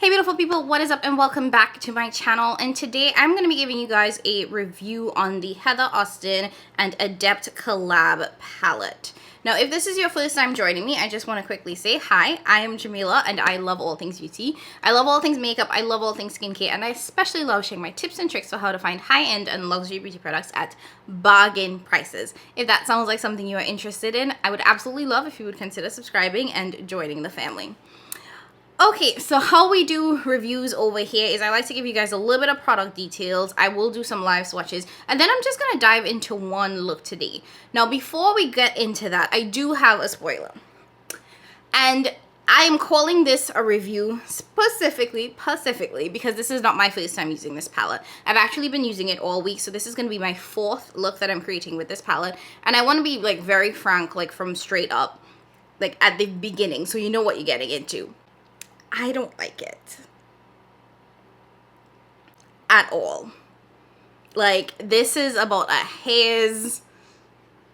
Hey beautiful people, what is up and welcome back to my channel. And today I'm going to be giving you guys a review on the Heather Austin and Adept Collab palette. Now if this is your first time joining me, I just want to quickly say hi, I am Jamila and I love all things beauty. I love all things makeup, I love all things skincare, and I especially love sharing my tips and tricks for how to find high-end and luxury beauty products at bargain prices. If that sounds like something you are interested in, I would absolutely love if you would consider subscribing and joining the family. Okay, so how we do reviews over here is I like to give you guys a little bit of product details. I will do some live swatches, and then I'm just going to dive into one look today. Now, before we get into that, I do have a spoiler. And I am calling this a review specifically because this is not my first time using this palette. I've actually been using it all week, so this is going to be my fourth look that I'm creating with this palette. And I want to be like very frank, like from straight up, like at the beginning, so you know what you're getting into. I don't like it at all. Like, this is about a hair's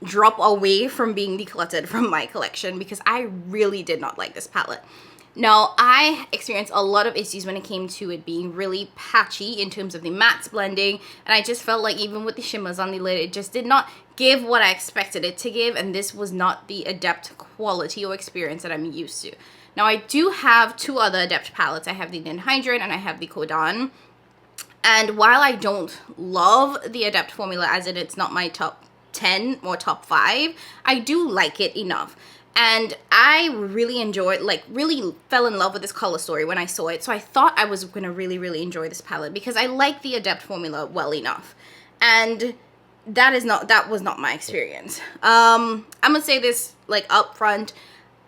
drop away from being decluttered from my collection because I really did not like this palette. Now, I experienced a lot of issues when it came to it being really patchy in terms of the mattes blending, and I just felt like even with the shimmers on the lid, it just did not give what I expected it to give, and this was not the Adept quality or experience that I'm used to. Now, I do have two other Adept palettes. I have the Ninhydrin and I have the Kodan. And while I don't love the Adept formula, as in it's not my top 10 or top 5, I do like it enough. And I really enjoyed, like really fell in love with this color story when I saw it. So I thought I was going to really enjoy this palette because I like the Adept formula well enough. And that was not my experience. I'm going to say this like up front.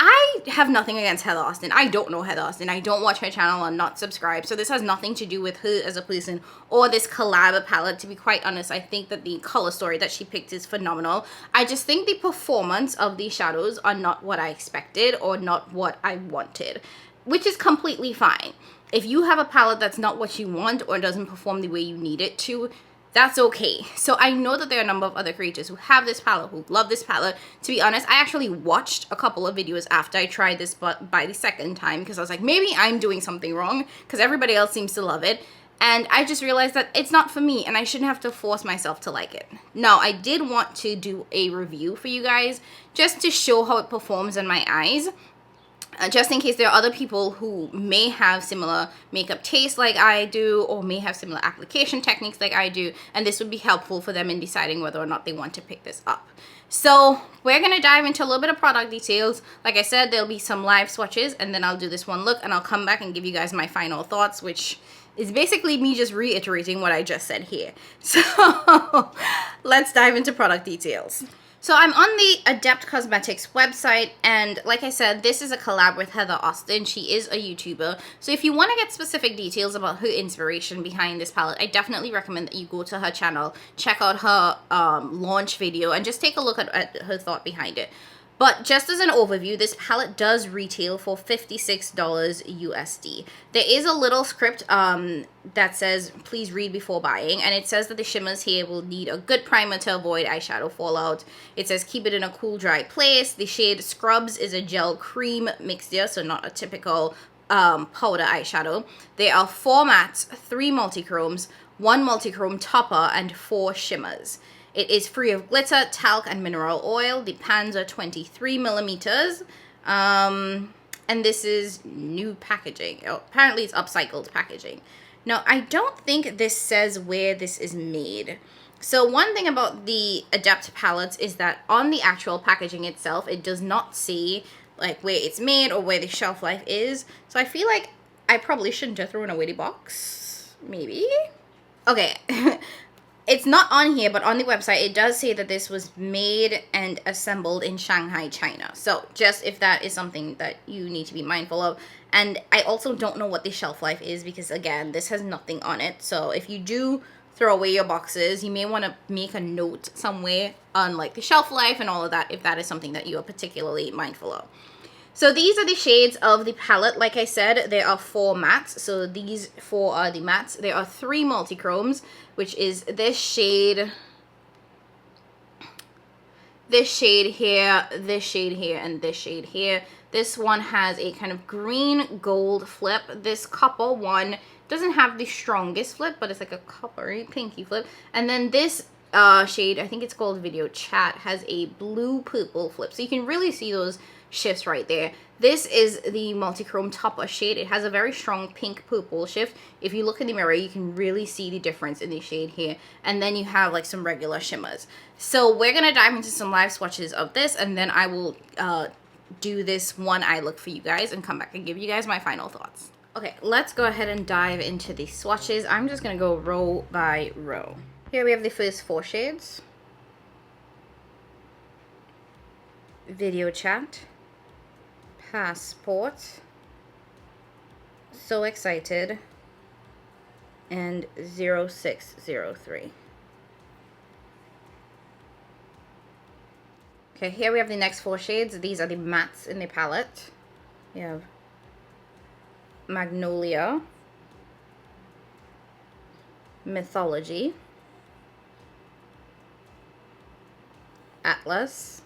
I have nothing against Heather Austin. I don't know Heather Austin. I don't watch her channel. I'm not subscribed. So this has nothing to do with her as a person or this Collab palette. To be quite honest, I think that the color story that she picked is phenomenal. I just think the performance of these shadows are not what I expected or not what I wanted, which is completely fine. If you have a palette that's not what you want or doesn't perform the way you need it to, that's okay. So I know that there are a number of other creators who have this palette, who love this palette. To be honest, I actually watched a couple of videos after I tried this but by the second time because I was like, maybe I'm doing something wrong because everybody else seems to love it. And I just realized that it's not for me and I shouldn't have to force myself to like it. Now, I did want to do a review for you guys just to show how it performs in my eyes. Just in case there are other people who may have similar makeup taste like I do or may have similar application techniques like I do, and this would be helpful for them in deciding whether or not they want to pick this up. So we're going to dive into a little bit of product details. Like I said, there'll be some live swatches, and then I'll do this one look and I'll come back and give you guys my final thoughts, which is basically me just reiterating what I just said here. So let's dive into product details. So I'm on the Adept Cosmetics website, and like I said, this is a collab with Heather Austin. She is a YouTuber. So if you want to get specific details about her inspiration behind this palette, I definitely recommend that you go to her channel, check out her launch video, and just take a look at her thought behind it. But just as an overview, this palette does retail for $56 USD. There is a little script that says, please read before buying. And it says that the shimmers here will need a good primer to avoid eyeshadow fallout. It says keep it in a cool, dry place. The shade Scrubs is a gel cream mixture, so not a typical powder eyeshadow. There are 4 mattes, 3 multichromes, 1 multichrome topper, and 4 shimmers. It is free of glitter, talc, and mineral oil. The pans are 23 millimeters. And this is new packaging. Oh, apparently it's upcycled packaging. Now, I don't think this says where this is made. So one thing about the Adept palettes is that on the actual packaging itself, it does not say like where it's made or where the shelf life is. So I feel like I probably shouldn't have thrown away the box. Maybe? Okay. It's not on here, but on the website, it does say that this was made and assembled in Shanghai, China. So just if that is something that you need to be mindful of. And I also don't know what the shelf life is because, again, this has nothing on it. So if you do throw away your boxes, you may want to make a note somewhere on like the shelf life and all of that if that is something that you are particularly mindful of. So these are the shades of the palette. Like I said, there are 4 mattes. So these 4 are the mattes. There are 3 multichromes, which is this shade this shade here, this shade here, and this shade here. This one has a kind of green gold flip. This copper one doesn't have the strongest flip, but it's like a coppery pinky flip. And then this shade, I think it's called Video Chat, has a blue purple flip. So you can really see those shifts right there. This is the multi-chrome topper shade. It has a very strong pink purple shift. If you look in the mirror, you can really see the difference in the shade here. And then you have like some regular shimmers. So we're gonna dive into some live swatches of this, and then I will do this one eye look for you guys and come back and give you guys my final thoughts. Okay, let's go ahead and dive into the swatches. I'm just gonna go row by row. Here we have the first 4 shades. Video Chat, Passport, So Excited, and 0603. Okay, here we have the next 4 shades. These are the mattes in the palette. We have Magnolia, Mythology, Atlas,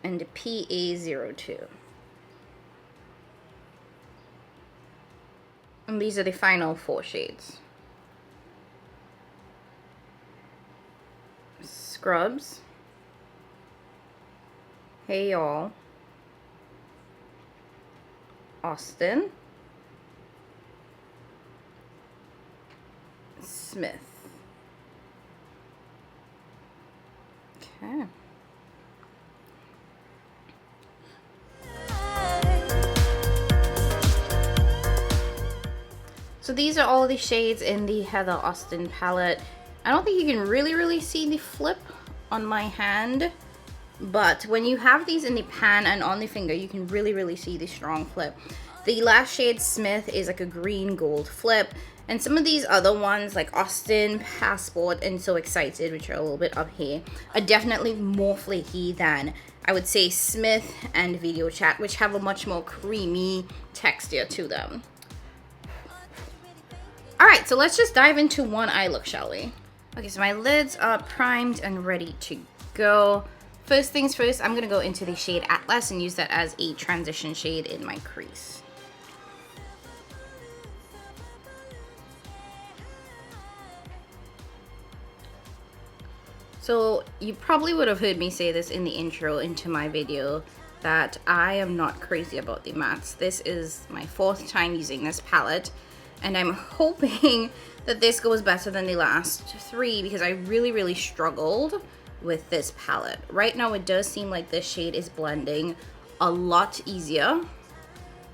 and PA02. And these are the final 4 shades. Scrubs, Hey Y'all, Austin, Smith. Okay. So these are all the shades in the Heather Austin palette. I don't think you can really see the flip on my hand, but when you have these in the pan and on the finger, you can really see the strong flip. The last shade, Smith, is like a green gold flip, and some of these other ones like Austin, Passport, and So Excited, which are a little bit up here, are definitely more flaky than, I would say, Smith and Video Chat, which have a much more creamy texture to them. Alright, so let's just dive into one eye look, shall we? Okay, so my lids are primed and ready to go. First things first, I'm going to go into the shade Atlas and use that as a transition shade in my crease. So you probably would have heard me say this in the intro into my video, that I am not crazy about the mattes. This is my 4th time using this palette, and I'm hoping that this goes better than the last 3 because I really struggled with this palette. Right now it does seem like this shade is blending a lot easier,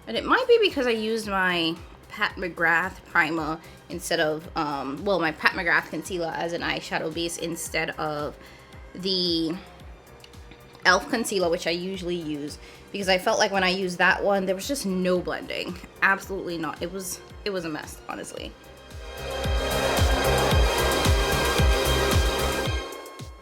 and it might be because I used my Pat McGrath primer instead of well, my Pat McGrath concealer as an eyeshadow base instead of the e.l.f. concealer, which I usually use, because I felt like when I used that one there was just no blending. Absolutely not. It was a mess, honestly.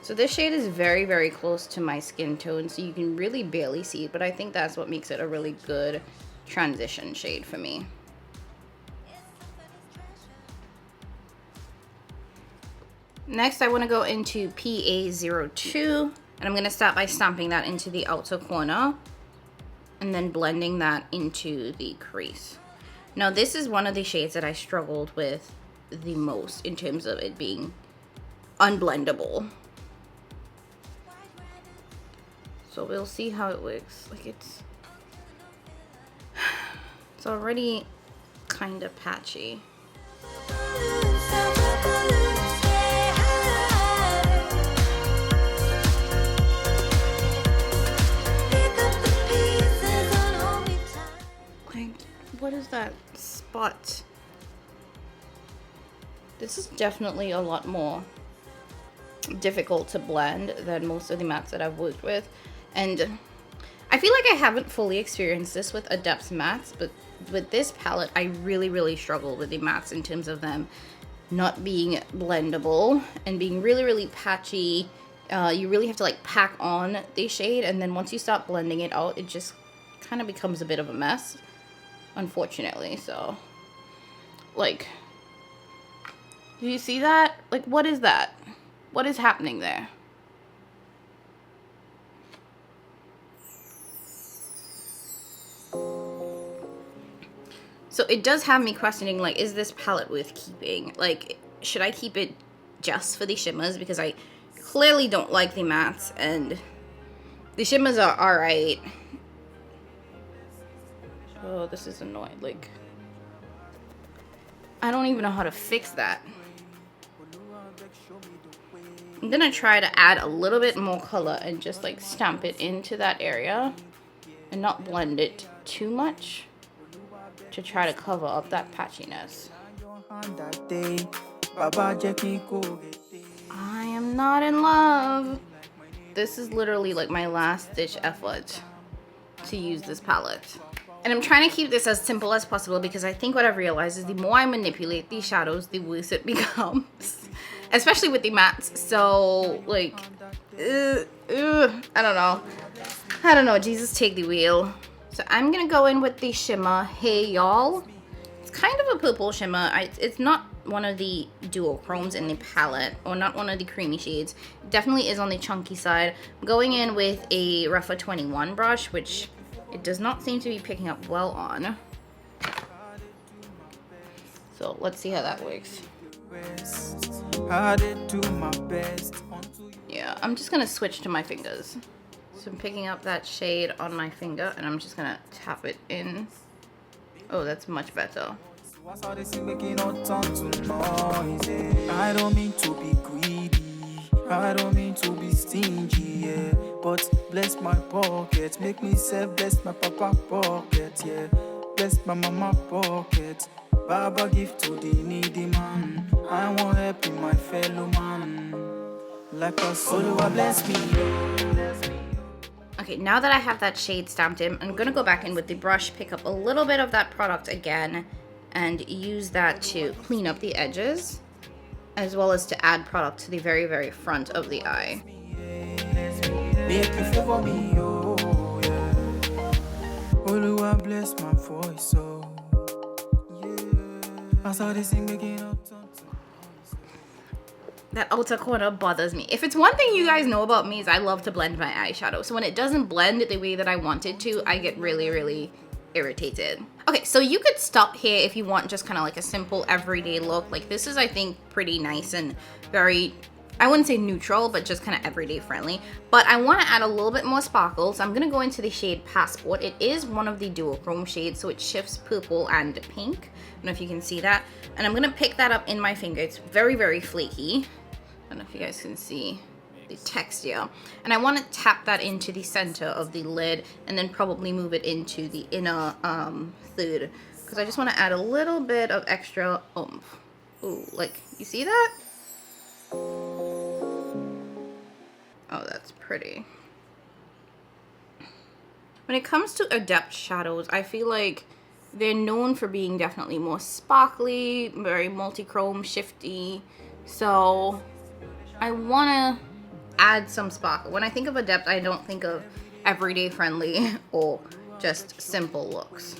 So this shade is very close to my skin tone, so you can really barely see it, but I think that's what makes it a really good transition shade for me. Next, I want to go into PA02, and I'm going to start by stamping that into the outer corner and then blending that into the crease. Now, this is one of the shades that I struggled with the most in terms of it being unblendable. So we'll see how it works. Like it's already kind of patchy. Like, what is that spot? This is definitely a lot more difficult to blend than most of the mattes that I've worked with. And I feel like I haven't fully experienced this with Adept mattes, but with this palette, I really struggle with the mattes in terms of them not being blendable and being really patchy. You really have to like pack on the shade, and then once you start blending it out, it just kind of becomes a bit of a mess, unfortunately. So, like, do you see that? Like, what is that? What is happening there? So it does have me questioning, like, is this palette worth keeping? Like, should I keep it just for the shimmers? Because I clearly don't like the mattes, and the shimmers are alright. Oh, this is annoying. Like, I don't even know how to fix that. I'm gonna try to add a little bit more color and just like stamp it into that area and not blend it too much to try to cover up that patchiness. I am not in love. This is literally like my last ditch effort to use this palette. And I'm trying to keep this as simple as possible because I think what I've realized is the more I manipulate these shadows, the worse it becomes. Especially with the mattes. So, like, I don't know. Jesus, take the wheel. So I'm going to go in with the shimmer Hey Y'all. It's kind of a purple shimmer. It's not one of the duochromes in the palette, or not one of the creamy shades. It definitely is on the chunky side. I'm going in with a Rougher 21 brush, which it does not seem to be picking up well on. So let's see how that works. Yeah, I'm just gonna switch to my fingers. So I'm picking up that shade on my finger and I'm just gonna tap it in. Oh, that's much better. I don't mean to be greedy, I don't mean to be stingy, yeah. But bless my pocket, make me self bless my papa pocket, yeah. Bless my mama pocket, Baba give to the needy man. I want help in my fellow man. Like a solo, bless me. Okay, now that I have that shade stamped in, I'm gonna go back in with the brush, pick up a little bit of that product again, and use that to clean up the edges, as well as to add product to the very, very front of the eye. Make you favor me, oh, yeah. Oluwa bless my voice, oh, yeah. I saw this thing making up. That outer corner bothers me. If it's one thing you guys know about me is I love to blend my eyeshadow. So when it doesn't blend the way that I want it to, I get really, really irritated. Okay, so you could stop here if you want just kind of like a simple everyday look. Like this is, I think, pretty nice and very, I wouldn't say neutral, but just kind of everyday friendly. But I want to add a little bit more sparkle. So I'm going to go into the shade Passport. It is one of the duochrome shades, so it shifts purple and pink. I don't know if you can see that. And I'm going to pick that up in my finger. It's very, very flaky. I don't know if you guys can see the texture. And I want to tap that into the center of the lid and then probably move it into the inner third, because I just want to add a little bit of extra oomph. Ooh, like, you see that? Oh, that's pretty. When it comes to Adept shadows, I feel like they're known for being definitely more sparkly, very multi-chrome, shifty. So I want to add some sparkle. When I think of Adept, I don't think of everyday friendly or just simple looks.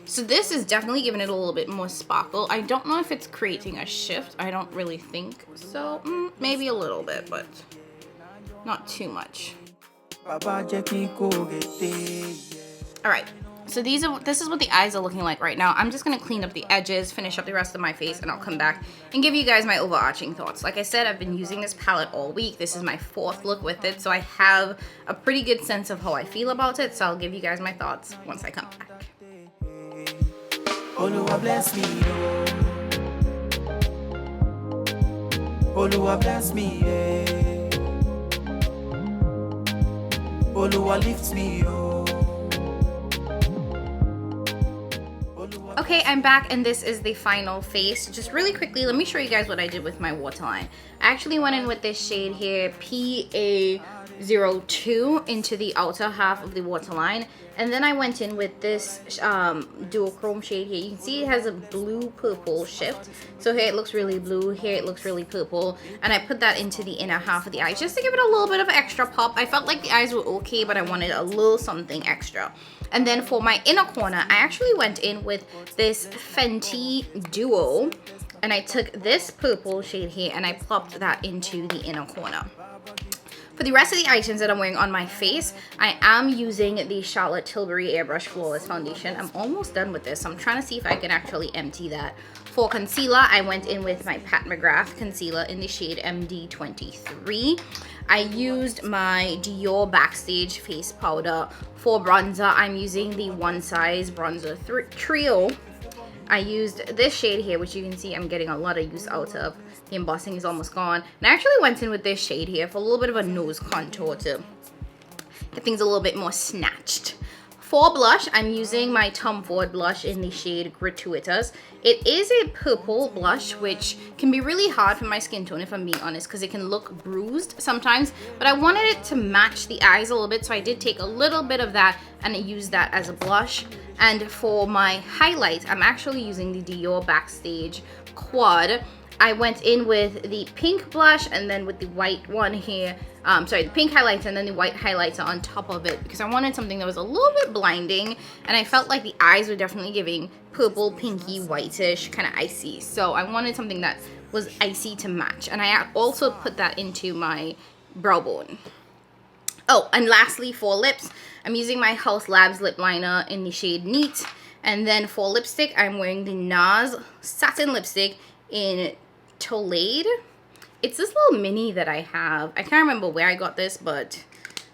So this is definitely giving it a little bit more sparkle. I don't know if it's creating a shift. I don't really think so. Maybe a little bit, but not too much. All right. So this is what the eyes are looking like right now. I'm just going to clean up the edges, finish up the rest of my face, and I'll come back and give you guys my overarching thoughts. Like I said, I've been using this palette all week. This is my 4th look with it, so I have a pretty good sense of how I feel about it. So I'll give you guys my thoughts once I come back. Oluwa bless me, oh. Oluwa bless me, yeah. Oluwa lifts me, oh. Okay, I'm back and this is the final face. Just really quickly, let me show you guys what I did with my waterline. I actually went in with this shade here, PA02, into the outer half of the waterline. And then I went in with this duochrome shade here. You can see it has a blue-purple shift. So here it looks really blue, here it looks really purple. And I put that into the inner half of the eye just to give it a little bit of extra pop. I felt like the eyes were okay, but I wanted a little something extra. And then for my inner corner, I actually went in with this Fenty Duo. And I took this purple shade here and I plopped that into the inner corner. For the rest of the items that I'm wearing on my face, I am using the Charlotte Tilbury Airbrush Flawless Foundation. I'm almost done with this. I'm trying to see if I can actually empty that. For concealer, I went in with my Pat McGrath concealer in the shade MD23. I used my Dior Backstage face powder. For bronzer, I'm using the One Size Bronzer Trio. I used this shade here, which you can see I'm getting a lot of use out of. The embossing is almost gone. And I actually went in with this shade here for a little bit of a nose contour to get things a little bit more snatched. For blush, I'm using my Tom Ford blush in the shade Gratuitous. It is a purple blush, which can be really hard for my skin tone, if I'm being honest, because it can look bruised sometimes. But I wanted it to match the eyes a little bit, so I did take a little bit of that and I used that as a blush. And for my highlight, I'm actually using the Dior Backstage Quad. I went in with the pink blush and then with the white one here. The pink highlighter and then the white highlighter on top of it because I wanted something that was a little bit blinding, and I felt like the eyes were definitely giving purple, pinky, whitish, kind of icy. So I wanted something that was icy to match, and I also put that into my brow bone. Oh, and lastly for lips, I'm using my House Labs lip liner in the shade Neat, and then for lipstick, I'm wearing the NARS satin lipstick in Tolade. It's this little mini that I have. I can't remember where I got this, but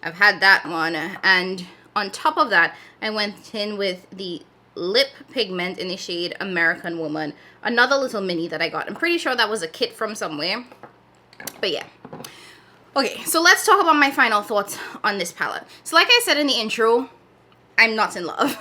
I've had that one. And on top of that, I went in with the lip pigment in the shade American Woman. Another little mini that I got. I'm pretty sure that was a kit from somewhere. But yeah. Okay, so let's talk about my final thoughts on this palette. So like I said in the intro, I'm not in love.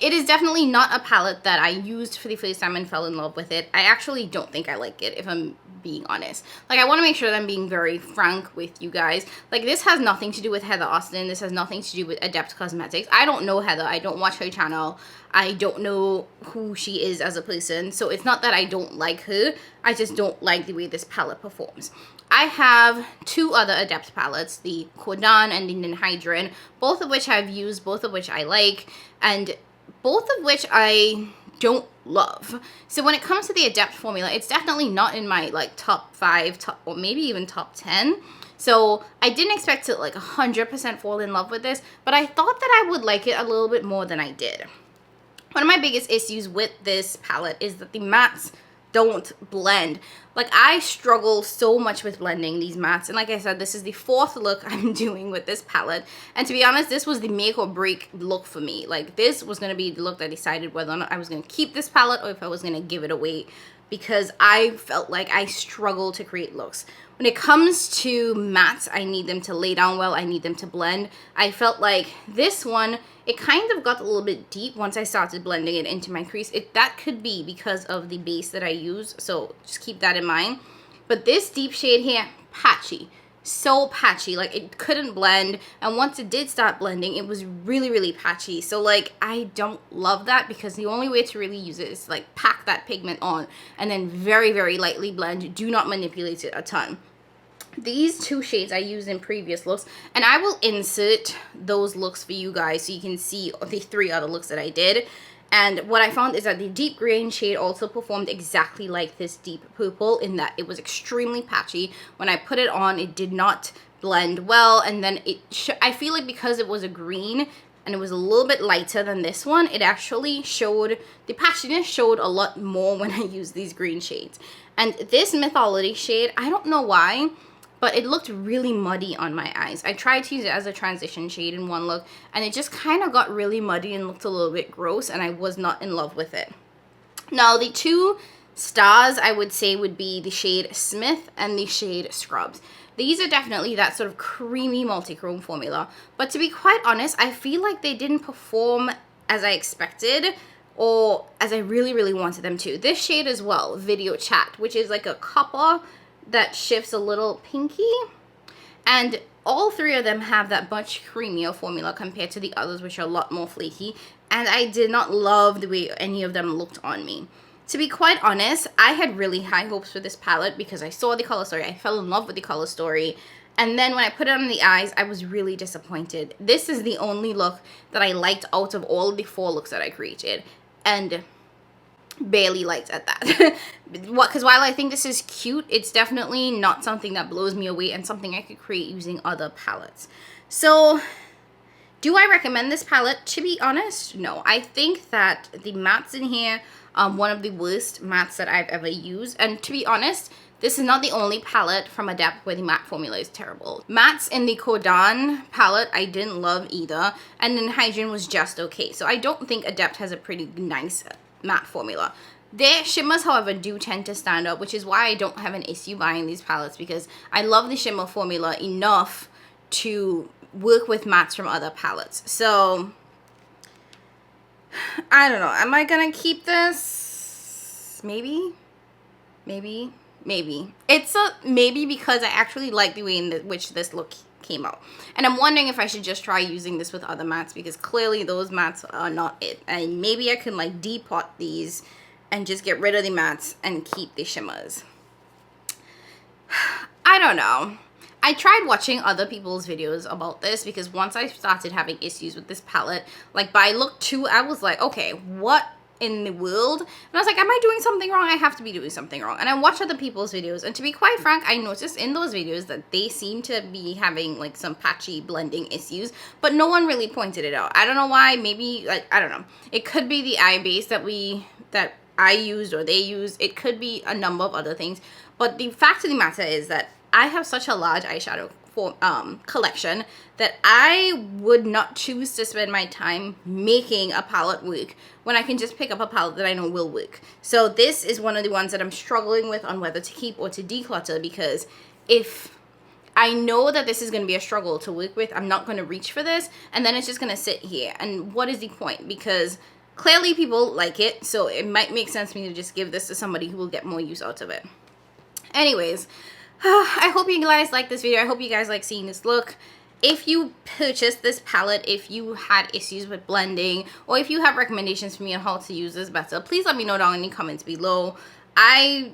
It is definitely not a palette that I used for the first time and fell in love with it. I actually don't think I like it, if I'm being honest. Like, I want to make sure that I'm being very frank with you guys. Like, this has nothing to do with Heather Austin. This has nothing to do with Adept Cosmetics. I don't know Heather. I don't watch her channel. I don't know who she is as a person. So it's not that I don't like her. I just don't like the way this palette performs. I have two other Adept palettes, the Kodan and the Ninhydrin, both of which I've used, both of which I like, and both of which I don't love. So when it comes to the Adept formula, it's definitely not in my like top 5, or maybe even top 10. So I didn't expect to like 100% fall in love with this, but I thought that I would like it a little bit more than I did. One of my biggest issues with this palette is that the mattes don't blend. Like, I struggle so much with blending these mattes, and like I said, this is the 4th look I'm doing with this palette, and to be honest, this was the make or break look for me. Like, this was going to be the look that decided whether or not I was going to keep this palette or if I was going to give it away, because I felt like I struggle to create looks. When it comes to mattes, I need them to lay down well, I need them to blend. I felt like this one, it kind of got a little bit deep once I started blending it into my crease. That could be because of the base that I use, so just keep that in mind. But this deep shade here, patchy. So patchy, like it couldn't blend, and once it did start blending, it was really, really patchy. So like, I don't love that, because the only way to really use it is to like pack that pigment on and then very, very lightly blend. Do not manipulate it a ton. These two shades I used in previous looks, and I will insert those looks for you guys so you can see the 3 other looks that I did. And what I found is that the deep green shade also performed exactly like this deep purple, in that it was extremely patchy. When I put it on, it did not blend well, and then I feel like because it was a green and it was a little bit lighter than this one, it actually showed, the patchiness showed a lot more when I used these green shades. And this Mythology shade, I don't know why, but it looked really muddy on my eyes. I tried to use it as a transition shade in one look, and it just kind of got really muddy and looked a little bit gross, and I was not in love with it. Now, the 2 stars I would say would be the shade Smith and the shade Scrubs. These are definitely that sort of creamy multi-chrome formula, but to be quite honest, I feel like they didn't perform as I expected, or as I really, really wanted them to. This shade as well, Video Chat, which is like a copper that shifts a little pinky, and all 3 of them have that much creamier formula compared to the others, which are a lot more flaky, and I did not love the way any of them looked on me. To be quite honest, I had really high hopes for this palette because I saw the color story, I fell in love with the color story, and then when I put it on the eyes, I was really disappointed. This is the only look that I liked out of all of the 4 looks that I created, and barely liked at that. Because while I think this is cute, it's definitely not something that blows me away and something I could create using other palettes. So do I recommend this palette? To be honest, no. I think that the mattes in here are one of the worst mattes that I've ever used. And to be honest, this is not the only palette from Adept where the matte formula is terrible. Mattes in the Kodan palette I didn't love either, and then Hygiene was just okay. So I don't think Adept has a pretty nice matte formula. Their shimmers, however, do tend to stand out, which is why I don't have an issue buying these palettes, because I love the shimmer formula enough to work with mattes from other palettes. So I don't know. Am I gonna keep this? Maybe. It's a maybe, because I actually like the way in which this look came out. And I'm wondering if I should just try using this with other mattes, because clearly those mattes are not it. And maybe I can like depot these and just get rid of the mattes and keep the shimmers. I don't know. I tried watching other people's videos about this, because once I started having issues with this palette, like by look 2, I was like, okay, what in the world? And I was like, am I doing something wrong? I have to be doing something wrong. And I watched other people's videos, and to be quite frank, I noticed in those videos that they seem to be having like some patchy blending issues, but no one really pointed it out. I don't know why. Maybe, like, I don't know. It could be the eye base that I used or they used. It could be a number of other things. But the fact of the matter is that I have such a large eyeshadow collection that I would not choose to spend my time making a palette work when I can just pick up a palette that I know will work. So this is one of the ones that I'm struggling with on whether to keep or to declutter, because if I know that this is going to be a struggle to work with, I'm not going to reach for this, and then it's just going to sit here. And what is the point? Because clearly people like it, so it might make sense for me to just give this to somebody who will get more use out of it. Anyways, I hope you guys like this video. I hope you guys like seeing this look. If you purchased this palette, if you had issues with blending, or if you have recommendations for me on how to use this better, please let me know down in the comments below. I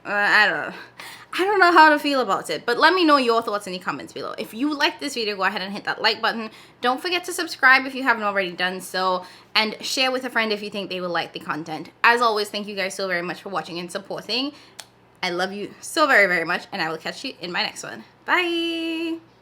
don't know how to feel about it, but let me know your thoughts in the comments below. If you like this video, go ahead and hit that like button. Don't forget to subscribe if you haven't already done so, and share with a friend if you think they will like the content. As always, thank you guys so very much for watching and supporting. I love you so very, very much, and I will catch you in my next one. Bye!